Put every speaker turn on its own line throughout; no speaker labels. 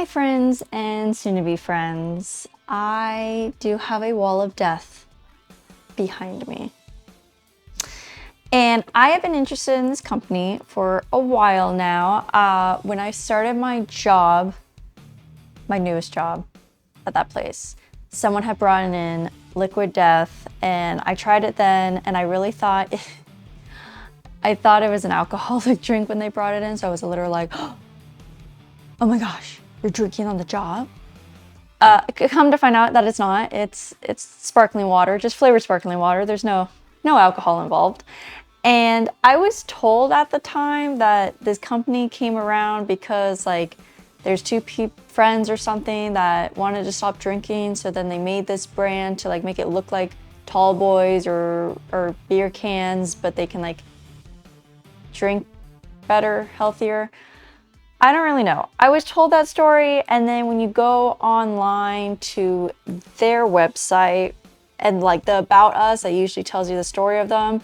Hi friends and soon-to-be friends. I do have a wall of death behind me. And I have been interested in this company for a while now. When I started my job, my newest job at that place, someone had brought in Liquid Death and I tried it then and I really thought, I thought it was an alcoholic drink when they brought it in. So I was a little like, oh my gosh, you're drinking on the job? Come to find out that it's not. It's sparkling water, just flavored sparkling water. There's no alcohol involved. And I was told at the time that this company came around because like there's two friends or something that wanted to stop drinking. So then they made this brand to like make it look like tall boys or beer cans, but they can like drink better, healthier. I don't really know. I was told that story, and then when you go online to their website and like the About Us, that usually tells you the story of them,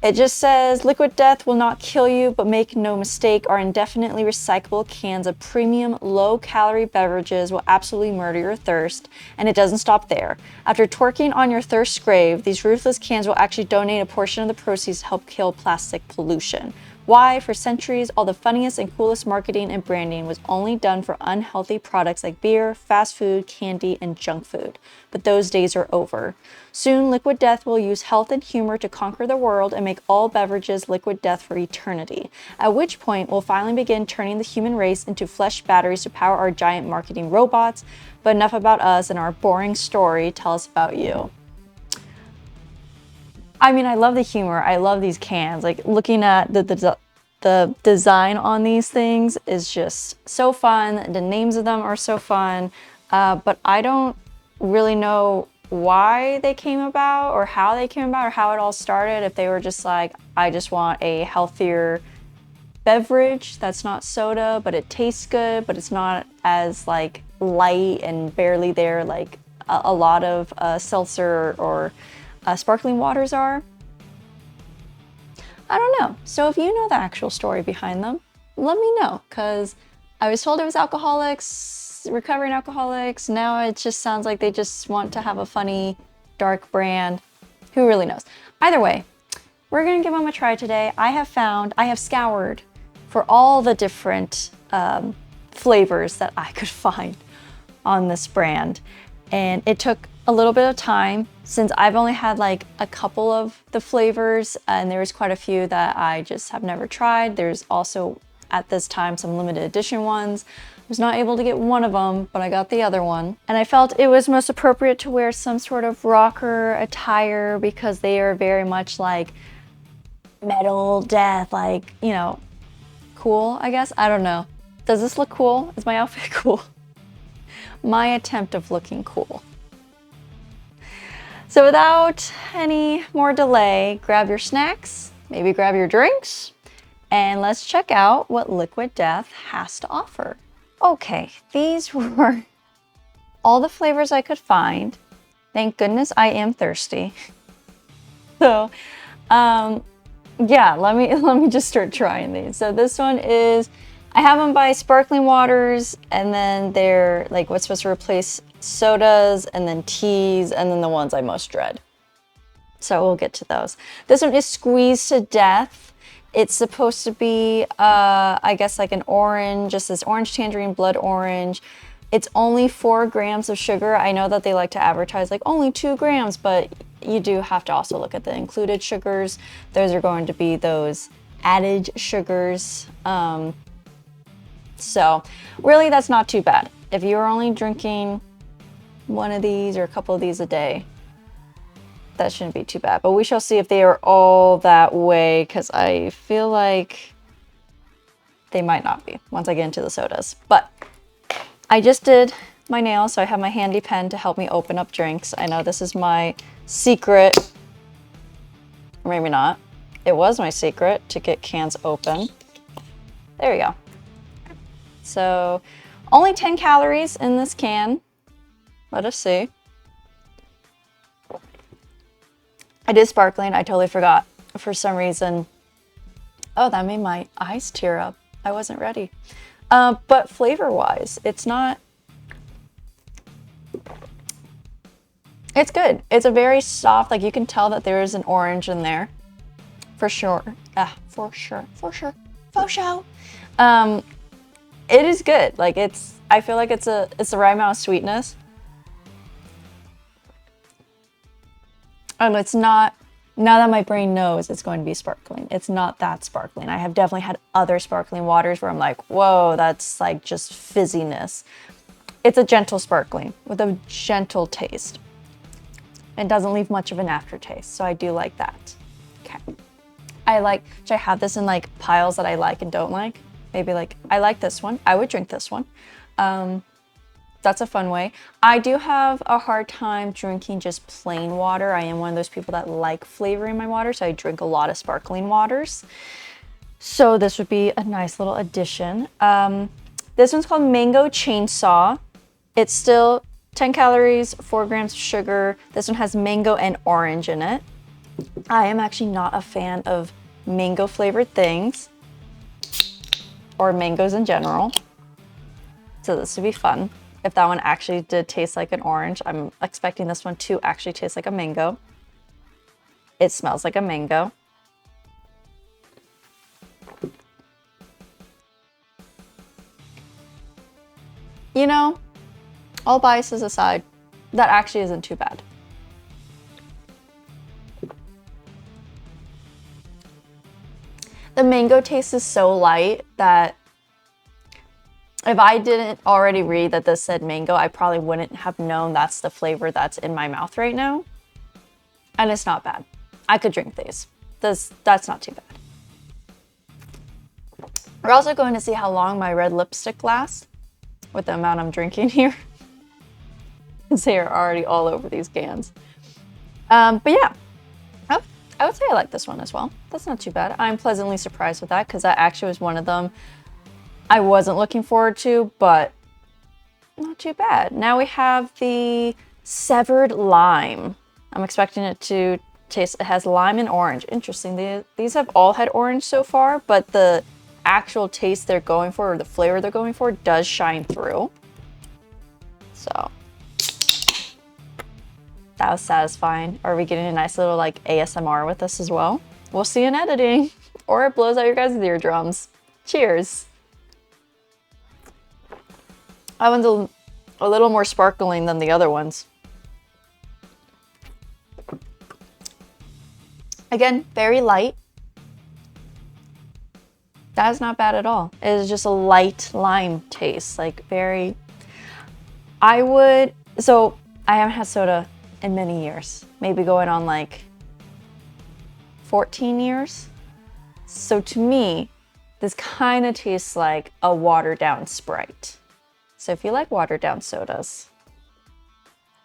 it just says, Liquid Death will not kill you, but make no mistake, our indefinitely recyclable cans of premium low-calorie beverages will absolutely murder your thirst. And it doesn't stop there. After twerking on your thirst's grave, these ruthless cans will actually donate a portion of the proceeds to help kill plastic pollution. Why? For centuries, all the funniest and coolest marketing and branding was only done for unhealthy products like beer, fast food, candy, and junk food. But those days are over. Soon, Liquid Death will use health and humor to conquer the world and make all beverages Liquid Death for eternity. At which point, we'll finally begin turning the human race into flesh batteries to power our giant marketing robots. But enough about us and our boring story. Tell us about you. I mean, I love the humor. I love these cans. Like looking at the design on these things is just so fun. The names of them are so fun. But I don't really know why they came about or how they came about or how it all started. If they were just like, I just want a healthier beverage that's not soda, but it tastes good, but it's not as like light and barely there like a lot of seltzer or sparkling waters are. I don't know. So if you know the actual story behind them, let me know, because I was told it was alcoholics, recovering alcoholics. Now it just sounds like they just want to have a funny, dark brand. Who really knows? Either way, we're gonna give them a try today. I have scoured for all the different flavors that I could find on this brand. And it took a little bit of time since I've only had like a couple of the flavors and there was quite a few that I just have never tried. There's also at this time some limited edition ones. I was not able to get one of them, but I got the other one. And I felt it was most appropriate to wear some sort of rocker attire because they are very much like metal death, like, you know, cool, I guess. I don't know. Does this look cool? Is my outfit cool? My attempt of looking cool. So without any more delay, grab your snacks, maybe grab your drinks, and let's check out what Liquid Death has to offer. Okay, these were all the flavors I could find. Thank goodness I am thirsty. So, yeah, let me just start trying these. So this one is, I have them by Sparkling Waters, and then they're like what's supposed to replace sodas, and then teas, and then the ones I most dread. So we'll get to those. This one is Squeezed to Death. It's supposed to be, I guess like an orange, just this orange tangerine, blood orange. It's only 4 grams of sugar. I know that they like to advertise like only 2 grams, but you do have to also look at the included sugars. Those are going to be those added sugars. So really that's not too bad. If you're only drinking one of these or a couple of these a day, that shouldn't be too bad. But we shall see if they are all that way, because I feel like they might not be once I get into the sodas. But I just did my nails, so I have my handy pen to help me open up drinks. I know this is my secret, or maybe not. It was my secret to get cans open. There we go. So only 10 calories in this can. Let us see. It is sparkling. I totally forgot for some reason. Oh, that made my eyes tear up. I wasn't ready. But flavor-wise, it's not... It's good. It's a very soft, like you can tell that there is an orange in there. For sure. For sure. It is good. Like I feel like it's the right amount of sweetness. It's not, now that my brain knows it's going to be sparkling, it's not that sparkling. I have definitely had other sparkling waters where I'm like, whoa, that's like just fizziness. It's a gentle sparkling with a gentle taste. It doesn't leave much of an aftertaste, so I do like that. Okay. Should I have this in like piles that I like and don't like? Maybe like, I like this one. I would drink this one. That's a fun way. I do have a hard time drinking just plain water. I am one of those people that like flavoring my water, so I drink a lot of sparkling waters. So this would be a nice little addition. This one's called Mango Chainsaw. It's still 10 calories, 4 grams of sugar. This one has mango and orange in it. I am actually not a fan of mango flavored things or mangoes in general. So this would be fun. If that one actually did taste like an orange, I'm expecting this one to actually taste like a mango. It smells like a mango. You know, all biases aside, that actually isn't too bad. The mango taste is so light that if I didn't already read that this said mango, I probably wouldn't have known that's the flavor that's in my mouth right now. And it's not bad. I could drink these. That's not too bad. We're also going to see how long my red lipstick lasts with the amount I'm drinking here. Because they are already all over these cans. But yeah, I would say I like this one as well. That's not too bad. I'm pleasantly surprised with that because that actually was one of them I wasn't looking forward to, but not too bad. Now we have the Severed Lime. I'm expecting it to taste, it has lime and orange. Interesting, these have all had orange so far, but the actual taste they're going for, or the flavor they're going for, does shine through. So, that was satisfying. Are we getting a nice little like ASMR with this as well? We'll see in editing, or it blows out your guys' eardrums. Cheers. That one's a little more sparkling than the other ones. Again, very light. That is not bad at all. It is just a light lime taste, like very... So I haven't had soda in many years, maybe going on like 14 years. So to me, this kind of tastes like a watered down Sprite. So if you like watered down sodas,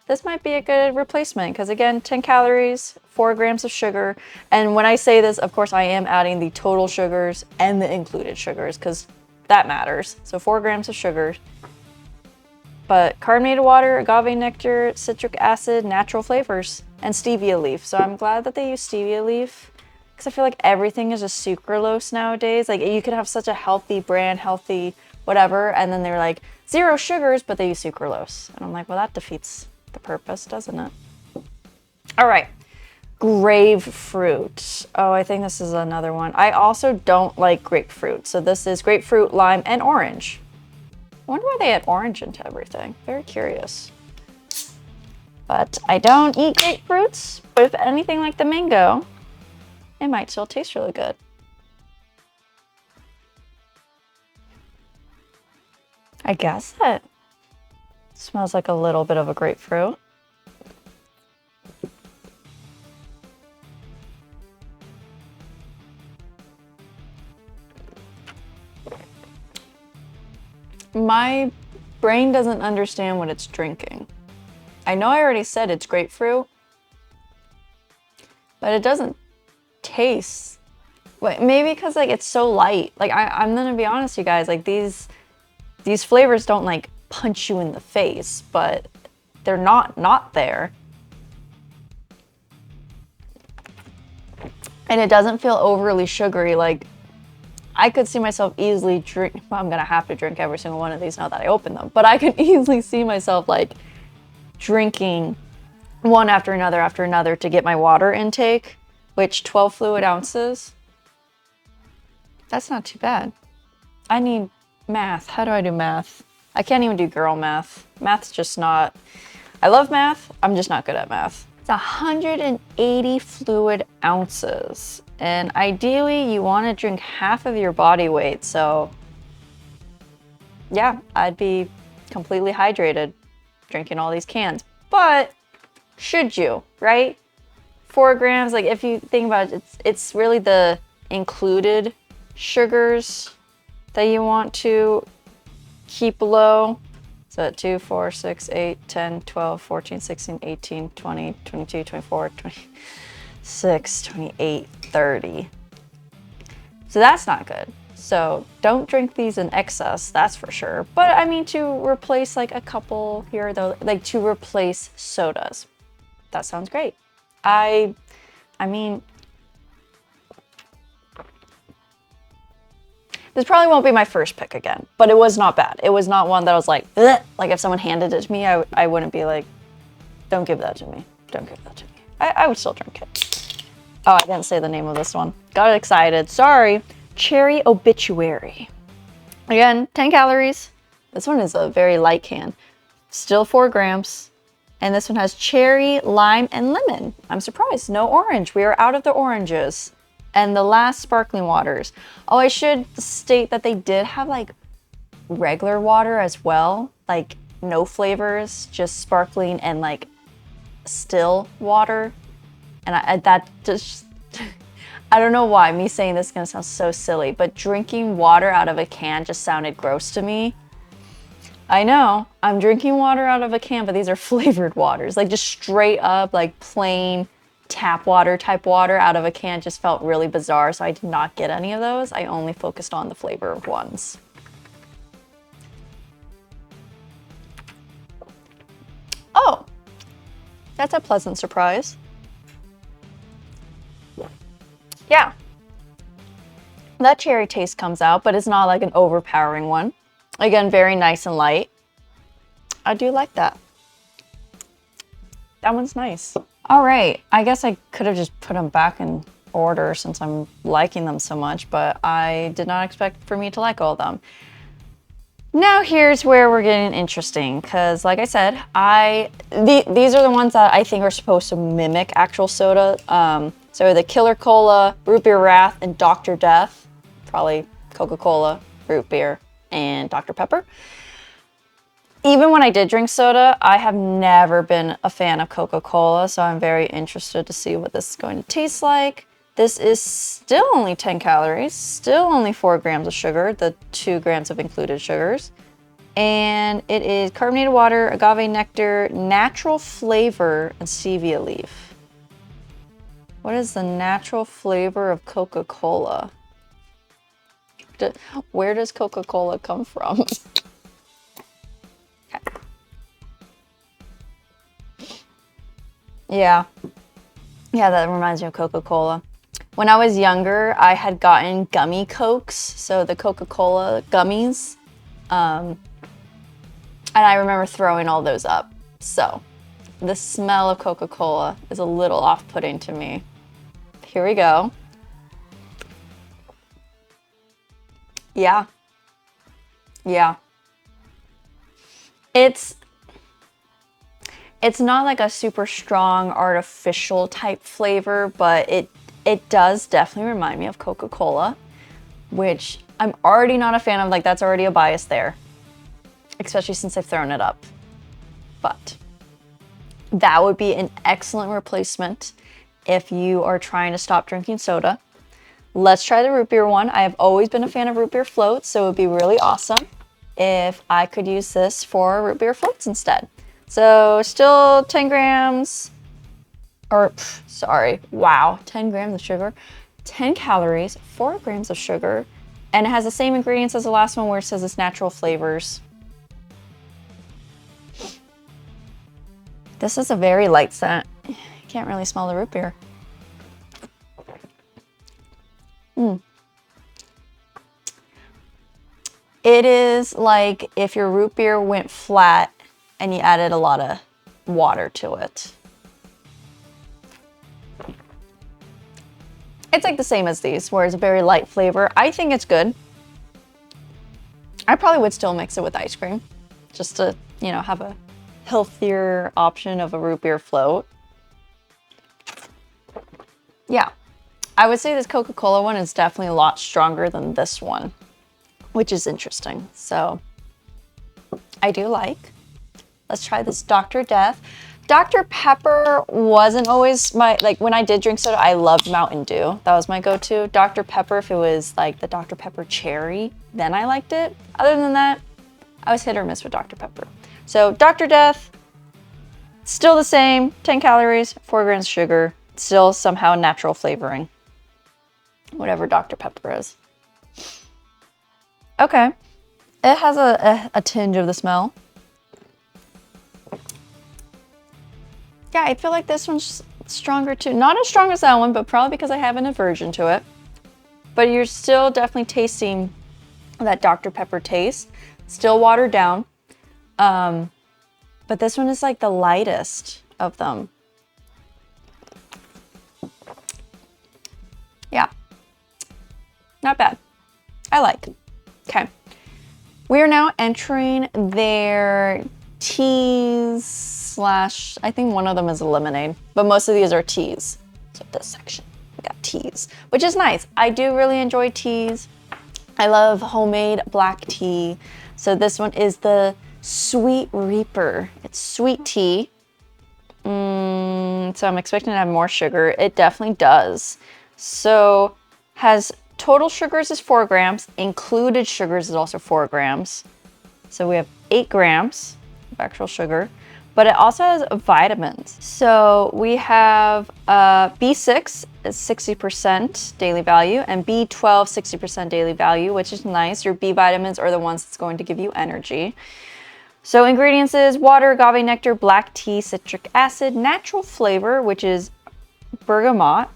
this might be a good replacement because again, 10 calories, 4 grams of sugar. And when I say this, of course, I am adding the total sugars and the included sugars because that matters. So 4 grams of sugar, but carbonated water, agave nectar, citric acid, natural flavors, and stevia leaf. So I'm glad that they use stevia leaf because I feel like everything is just sucralose nowadays. Like you could have such a healthy brand, healthy whatever, and then they're like 0 sugars, but they use sucralose. And I'm like, well, that defeats the purpose, doesn't it? All right, grapefruit. Oh, I think this is another one. I also don't like grapefruit. So this is grapefruit, lime, and orange. I wonder why they add orange into everything. Very curious. But I don't eat grapefruits, but if anything like the mango, it might still taste really good. I guess that smells like a little bit of a grapefruit. My brain doesn't understand what it's drinking. I know I already said it's grapefruit, but it doesn't taste. Wait, maybe because like it's so light. Like I'm gonna be honest, you guys. Like these flavors don't like punch you in the face, but they're not there. And it doesn't feel overly sugary. Like I could see myself easily drink. Well, I'm gonna have to drink every single one of these now that I open them. But I can easily see myself like drinking one after another to get my water intake, which 12 fluid ounces. That's not too bad. I need math. How do I do math? I can't even do girl math. Math's just not. I love math. I'm just not good at math. It's 180 fluid ounces. And ideally, you want to drink half of your body weight. So, yeah, I'd be completely hydrated drinking all these cans. But should you, right? 4 grams, like if you think about it, it's really the included sugars that you want to keep low. So 2, 4, 6, 8, 10, 12, 14, 16, 18, 20, 22, 24, 26, 28, 30. So that's not good. So don't drink these in excess, that's for sure. But I mean, to replace like a couple here though, like to replace sodas. That sounds great. I mean, this probably won't be my first pick again, but it was not bad. It was not one that I was like, ugh. Like if someone handed it to me, I wouldn't be like, don't give that to me. Don't give that to me. I would still drink it. Oh, I didn't say the name of this one. Got excited. Sorry. Cherry Obituary. Again, 10 calories. This one is a very light can. Still 4 grams. And this one has cherry, lime, and lemon. I'm surprised. No orange. We are out of the oranges. And the last sparkling waters. Oh, I should state that they did have like regular water as well. Like no flavors, just sparkling and like still water. And that just, I don't know why. Me saying this is gonna sound so silly, but drinking water out of a can just sounded gross to me. I know, I'm drinking water out of a can, but these are flavored waters. Like just straight up, like plain tap water type water out of a can just felt really bizarre, so I did not get any of those. I only focused on the flavored ones. Oh, that's a pleasant surprise. Yeah, that cherry taste comes out, but it's not like an overpowering one. Again, very nice and light. I do like that. That one's nice. All right, I guess I could have just put them back in order since I'm liking them so much, but I did not expect for me to like all of them. Now here's where we're getting interesting, because like I said, these are the ones that I think are supposed to mimic actual soda. So the Killer Cola, Root Beer Wrath, and Dr. Death. Probably Coca-Cola, root beer, and Dr. Pepper. Even when I did drink soda, I have never been a fan of Coca-Cola, so I'm very interested to see what this is going to taste like. This is still only 10 calories, still only 4 grams of sugar, the 2 grams of included sugars. And it is carbonated water, agave nectar, natural flavor, and stevia leaf. What is the natural flavor of Coca-Cola? Where does Coca-Cola come from? Okay. Yeah, that reminds me of Coca-Cola. When I was younger, I had gotten gummy Cokes, so the Coca-Cola gummies. And I remember throwing all those up. So the smell of Coca-Cola is a little off-putting to me. Here we go. Yeah. It's not like a super strong artificial type flavor, but it does definitely remind me of Coca-Cola, which I'm already not a fan of. Like, that's already a bias there, especially since I've thrown it up. But that would be an excellent replacement if you are trying to stop drinking soda. Let's try the root beer one. I have always been a fan of root beer floats, so it would be really awesome if I could use this for root beer floats instead. So still 10 grams, or sorry, wow, 10 grams of sugar, 10 calories, 4 grams of sugar, and it has the same ingredients as the last one where it says it's natural flavors. This is a very light scent. You can't really smell the root beer. It is like if your root beer went flat and you added a lot of water to it. It's like the same as these, where it's a very light flavor. I think it's good. I probably would still mix it with ice cream, just to, you know, have a healthier option of a root beer float. Yeah, I would say this Coca-Cola one is definitely a lot stronger than this one, which is interesting. So I do like. Let's try this Dr. Death. Dr. Pepper wasn't always my, like when I did drink soda, I loved Mountain Dew. That was my go-to. Dr. Pepper, if it was like the Dr. Pepper cherry, then I liked it. Other than that, I was hit or miss with Dr. Pepper. So Dr. Death, still the same, 10 calories, 4 grams sugar, still somehow natural flavoring. Whatever Dr. Pepper is. Okay, it has a tinge of the smell. Yeah, I feel like this one's stronger too. Not as strong as that one, but probably because I have an aversion to it. But you're still definitely tasting that Dr. Pepper taste. Still watered down. But this one is like the lightest of them. Yeah. Not bad. I like. Okay. We are now entering their teas / I think one of them is a lemonade, but most of these are teas. So this section, we got teas, which is nice. I do really enjoy teas. I love homemade black tea. So this one is the Sweet Reaper. It's sweet tea. So I'm expecting to have more sugar. It definitely does. So has total sugars is 4 grams. Included sugars is also 4 grams. So we have 8 grams of actual sugar. But it also has vitamins. So we have B6 is 60% daily value and B12 60% daily value, which is nice. Your B vitamins are the ones that's going to give you energy. So ingredients is water, agave nectar, black tea, citric acid, natural flavor, which is bergamot,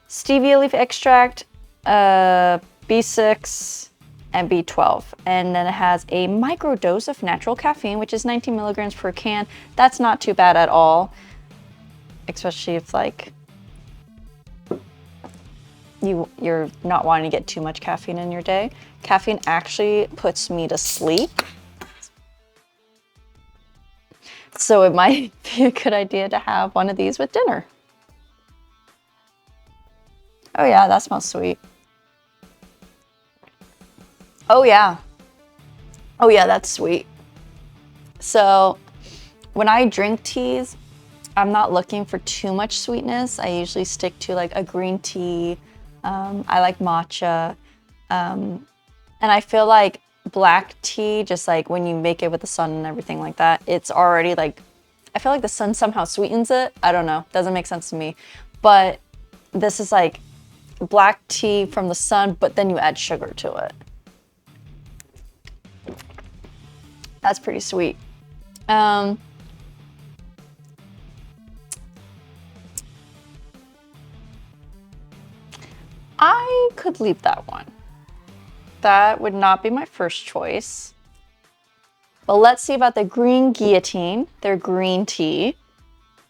stevia leaf extract, B6, and B12. And then it has a micro dose of natural caffeine, which is 19 milligrams per can. That's not too bad at all, especially if like you're not wanting to get too much caffeine in your day. Caffeine actually puts me to sleep. So it might be a good idea to have one of these with dinner. Oh yeah, that smells sweet. Oh yeah. Oh yeah, that's sweet. So when I drink teas, I'm not looking for too much sweetness. I usually stick to like a green tea. I like matcha. And I feel like black tea, just like when you make it with the sun and everything like that, it's already like, I feel like the sun somehow sweetens it. I don't know, doesn't make sense to me. But this is like black tea from the sun, but then you add sugar to it. That's pretty sweet. I could leave that one. That would not be my first choice. But let's see about the Green Guillotine, their green tea.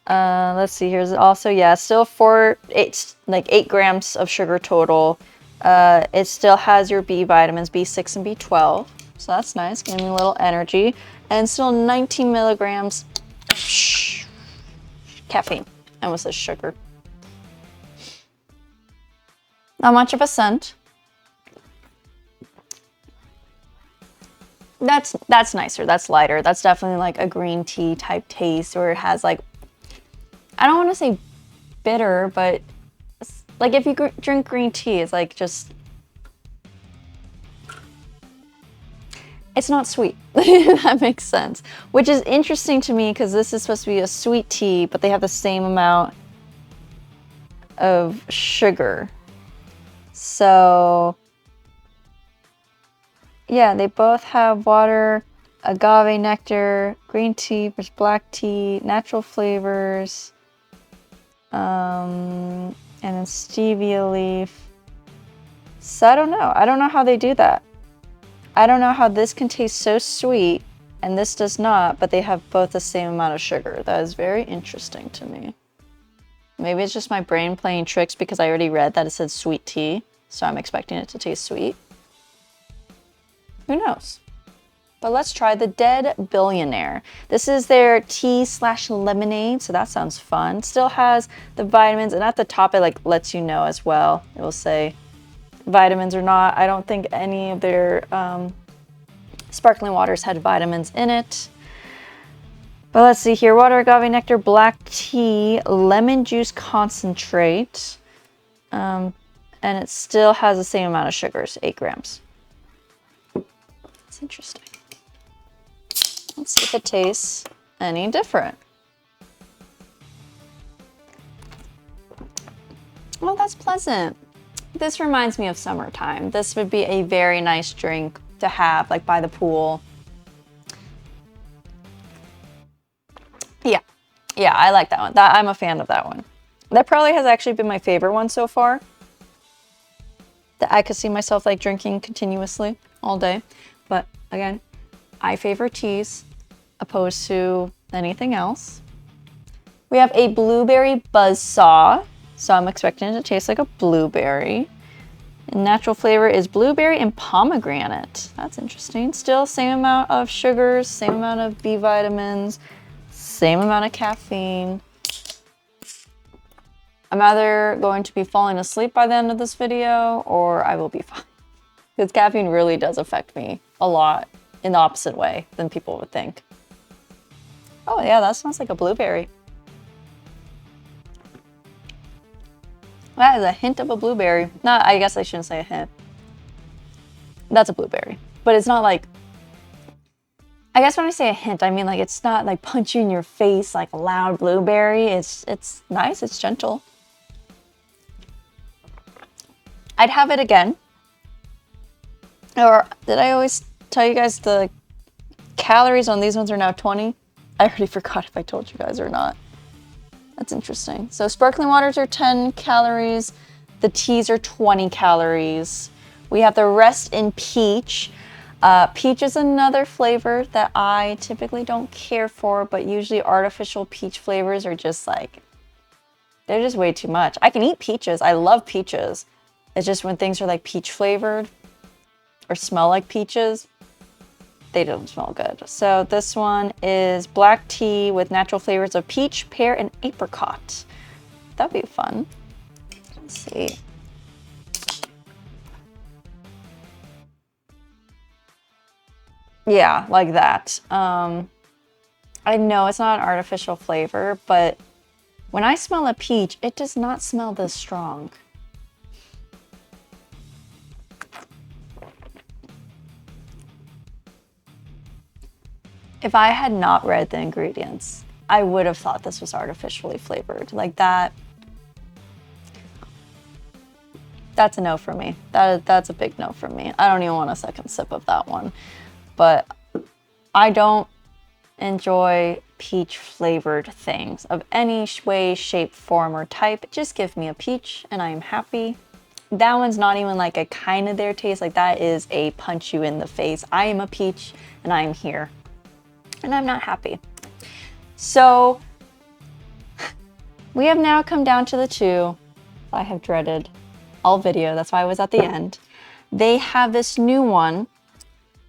Let's see, here's also, yeah, still 8 grams of sugar total. It still has your B vitamins, B6 and B12. So that's nice, giving me a little energy. And still 19 milligrams caffeine. I almost said sugar. Not much of a scent. That's nicer, that's lighter. That's definitely like a green tea type taste, or it has like, I don't want to say bitter, but like if you drink green tea, it's like just, it's not sweet. That makes sense. Which is interesting to me because this is supposed to be a sweet tea, but they have the same amount of sugar. So yeah, they both have water, agave nectar, green tea versus black tea, natural flavors, and then stevia leaf. So I don't know how they do that. I don't know how this can taste so sweet and this does not, but they have both the same amount of sugar. That is very interesting to me. Maybe it's just my brain playing tricks because I already read that it said sweet tea, so I'm expecting it to taste sweet. Who knows? But let's try the Dead Billionaire. This is their tea/lemonade, so that sounds fun. Still has the vitamins, and at the top it like lets you know as well. It will say vitamins or not. I don't think any of their sparkling waters had vitamins in it. But let's see here. Water, agave nectar, black tea, lemon juice concentrate. And it still has the same amount of sugars, 8 grams. It's interesting. Let's see if it tastes any different. Well, that's pleasant. This reminds me of summertime. This would be a very nice drink to have, like by the pool. Yeah, I like that one. I'm a fan of that one. That probably has actually been my favorite one so far. That I could see myself like drinking continuously all day. But again, I favor teas opposed to anything else. We have a blueberry buzzsaw. So I'm expecting it to taste like a blueberry. And natural flavor is blueberry and pomegranate. That's interesting. Still same amount of sugars, same amount of B vitamins, same amount of caffeine. I'm either going to be falling asleep by the end of this video or I will be fine. Because caffeine really does affect me a lot in the opposite way than people would think. Oh yeah, that smells like a blueberry. That is a hint of a blueberry. No, I guess I shouldn't say a hint. That's a blueberry. But it's not like... I guess when I say a hint, I mean like it's not like punch you in your face like a loud blueberry. It's nice, it's gentle. I'd have it again. Or did I always tell you guys the calories on these ones are now 20? I already forgot if I told you guys or not. That's interesting. So sparkling waters are 10 calories. The teas are 20 calories. We have the Rest in Peach. Peach is another flavor that I typically don't care for, but usually artificial peach flavors are just like, they're just way too much. I can eat peaches. I love peaches. It's just when things are like peach flavored or smell like peaches, they don't smell good. So this one is black tea with natural flavors of peach, pear, and apricot. That'd be fun. Let's see. Yeah, like that. I know it's not an artificial flavor, but when I smell a peach, it does not smell this strong. If I had not read the ingredients, I would have thought this was artificially flavored. Like that. That's a no for me. That's a big no for me. I don't even want a second sip of that one. But I don't enjoy peach flavored things of any way, shape, form, or type. Just give me a peach and I am happy. That one's not even like a kind of their taste. Like that is a punch you in the face. I am a peach and I am here. And I'm not happy. So we have now come down to the two I have dreaded all video. That's why I was at the end. They have this new one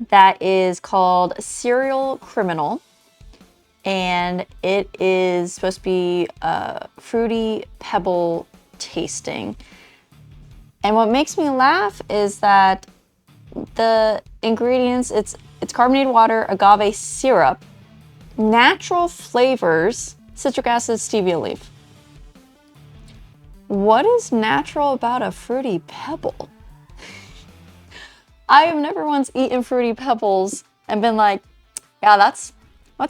that is called Cereal Criminal. And it is supposed to be fruity pebble tasting. And what makes me laugh is that the ingredients, it's carbonated water, agave syrup, natural flavors, citric acid, stevia leaf. What is natural about a fruity pebble? I have never once eaten Fruity Pebbles and been like, yeah, that's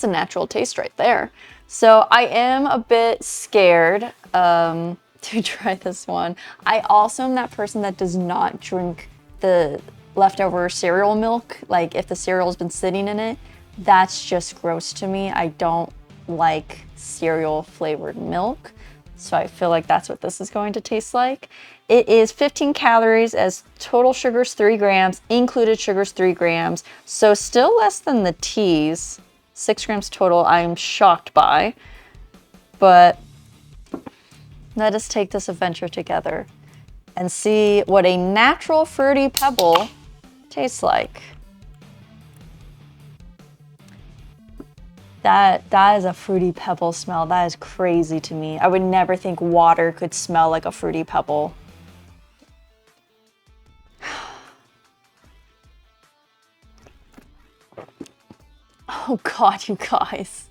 a natural taste right there. So I am a bit scared to try this one. I also am that person that does not drink the leftover cereal milk. Like if the cereal's been sitting in it, that's just gross to me. I don't like cereal flavored milk. So I feel like that's what this is going to taste like. It is 15 calories as total sugars 3 grams, included sugars 3 grams. So still less than the teas. 6 grams total, I'm shocked by. But let us take this adventure together and see what a natural fruity pebble tastes like. That is a fruity pebble smell. That is crazy to me. I would never think water could smell like a fruity pebble. Oh God, you guys.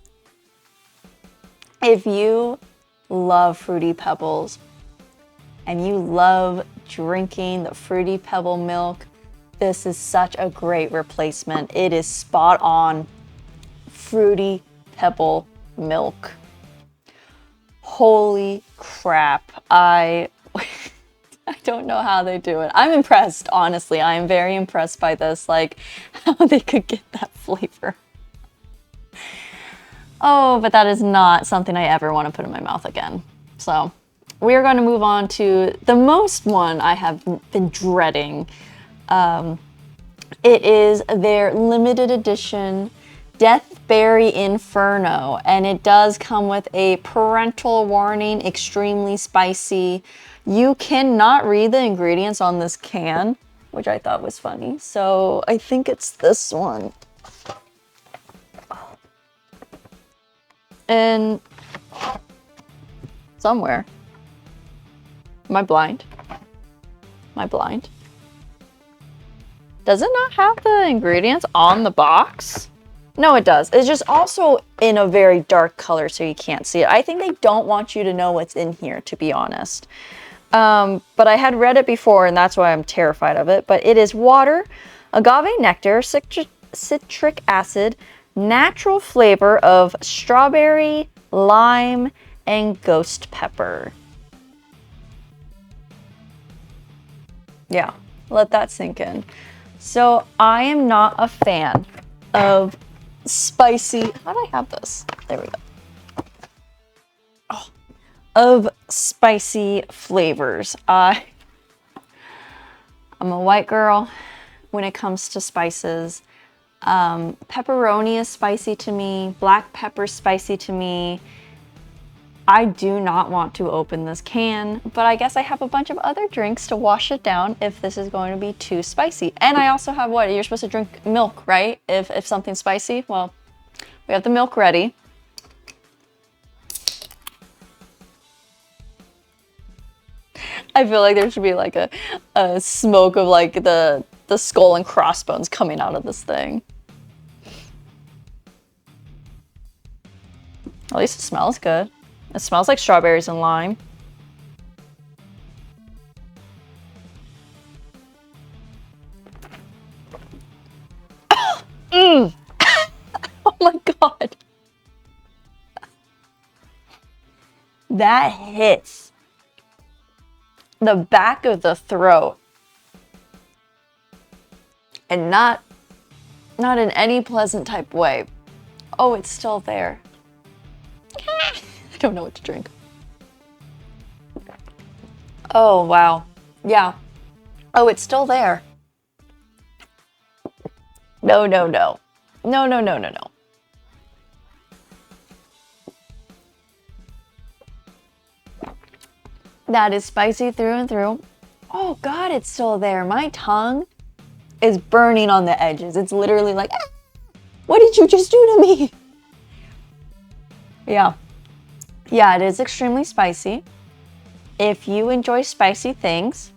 If you love fruity pebbles and you love drinking the fruity pebble milk, this is such a great replacement. It is spot on. Fruity pebble milk. Holy crap. I don't know how they do it. I'm impressed, honestly. I am very impressed by this, like how they could get that flavor. Oh, but that is not something I ever want to put in my mouth again. So we are going to move on to the most one I have been dreading. It is their limited edition Deathberry Inferno, and it does come with a parental warning, extremely spicy. You cannot read the ingredients on this can, which I thought was funny. So I think it's this one. And somewhere. Am I blind? Am I blind? Does it not have the ingredients on the box? No, it does. It's just also in a very dark color so you can't see it. I think they don't want you to know what's in here, to be honest. But I had read it before and that's why I'm terrified of it. But it is water, agave nectar, citric acid, natural flavor of strawberry, lime, and ghost pepper. Yeah, let that sink in. So I am not a fan of spicy, how do I have this? There we go. Oh, of spicy flavors. I'm a white girl when it comes to spices. Pepperoni is spicy to me. Black pepper is spicy to me. I do not want to open this can, but I guess I have a bunch of other drinks to wash it down if this is going to be too spicy. And I also have what? You're supposed to drink milk, right? If something's spicy. Well, we have the milk ready. I feel like there should be like a smoke of like the skull and crossbones coming out of this thing. At least it smells good. It smells like strawberries and lime. Oh my God. That hits the back of the throat. And not in any pleasant type way. Oh, it's still there. I don't know what to drink. Oh, wow. Yeah. Oh, it's still there. No, no, no. No, no, no, no, no. That is spicy through and through. Oh God, it's still there. My tongue is burning on the edges. It's literally like, ah, what did you just do to me? Yeah. Yeah, it is extremely spicy. If you enjoy spicy things,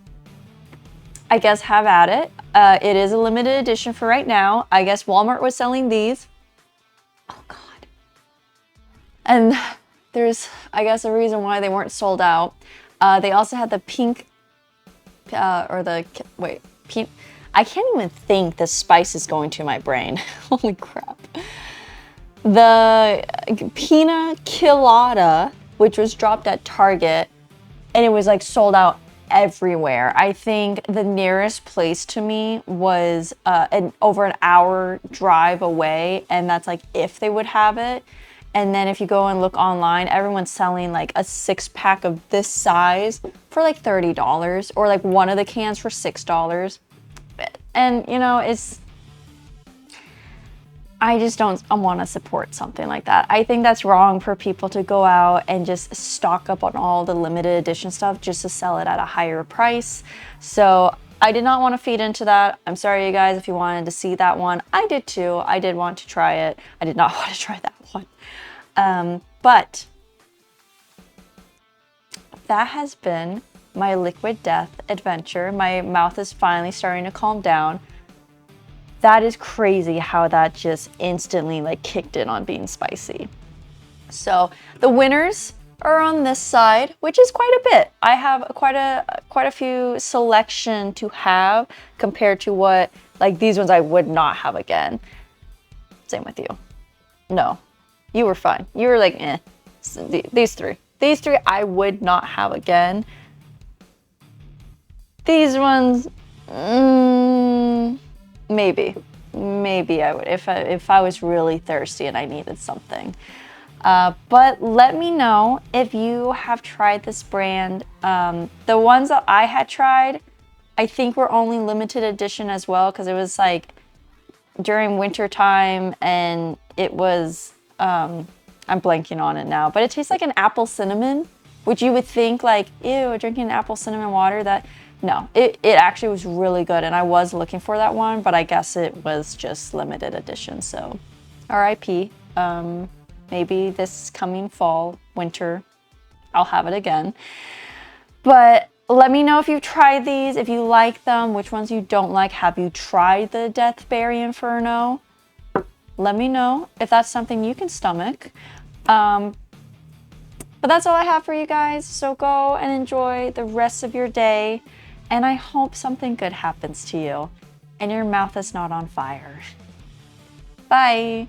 I guess have at it. It is a limited edition for right now. I guess Walmart was selling these. Oh God. And there's, I guess, a reason why they weren't sold out. They also had the pink, pink. I can't even think the spice is going to my brain. Holy crap. The Pina Colada, which was dropped at Target, and it was like sold out everywhere. I think the nearest place to me was over an hour drive away, and that's like if they would have it. And then if you go and look online, everyone's selling like a 6-pack of this size for like $30 or like one of the cans for $6. And you know, I just don't want to support something like that. I think that's wrong for people to go out and just stock up on all the limited edition stuff just to sell it at a higher price. So I did not want to feed into that. I'm sorry, you guys, if you wanted to see that one. I did too. I did want to try it. I did not want to try that one. But that has been my Liquid Death adventure. My mouth is finally starting to calm down. That is crazy how that just instantly like kicked in on being spicy. So the winners are on this side, which is quite a bit. I have quite a few selection to have compared to what, like these ones I would not have again. Same with you. No, you were fine. You were like, eh. These three I would not have again. These ones, maybe I would if I was really thirsty and I needed something. But let me know if you have tried this brand. The ones that I had tried, I think were only limited edition as well, because it was like during winter time, and it was I'm blanking on it now, but it tastes like an apple cinnamon, which you would think like, ew, drinking apple cinnamon water. That no, it actually was really good, and I was looking for that one, but I guess it was just limited edition, so RIP. Maybe this coming fall, winter, I'll have it again. But let me know if you've tried these, if you like them, which ones you don't like. Have you tried the Deathberry Inferno? Let me know if that's something you can stomach. But that's all I have for you guys, so go and enjoy the rest of your day. And I hope something good happens to you and your mouth is not on fire. Bye.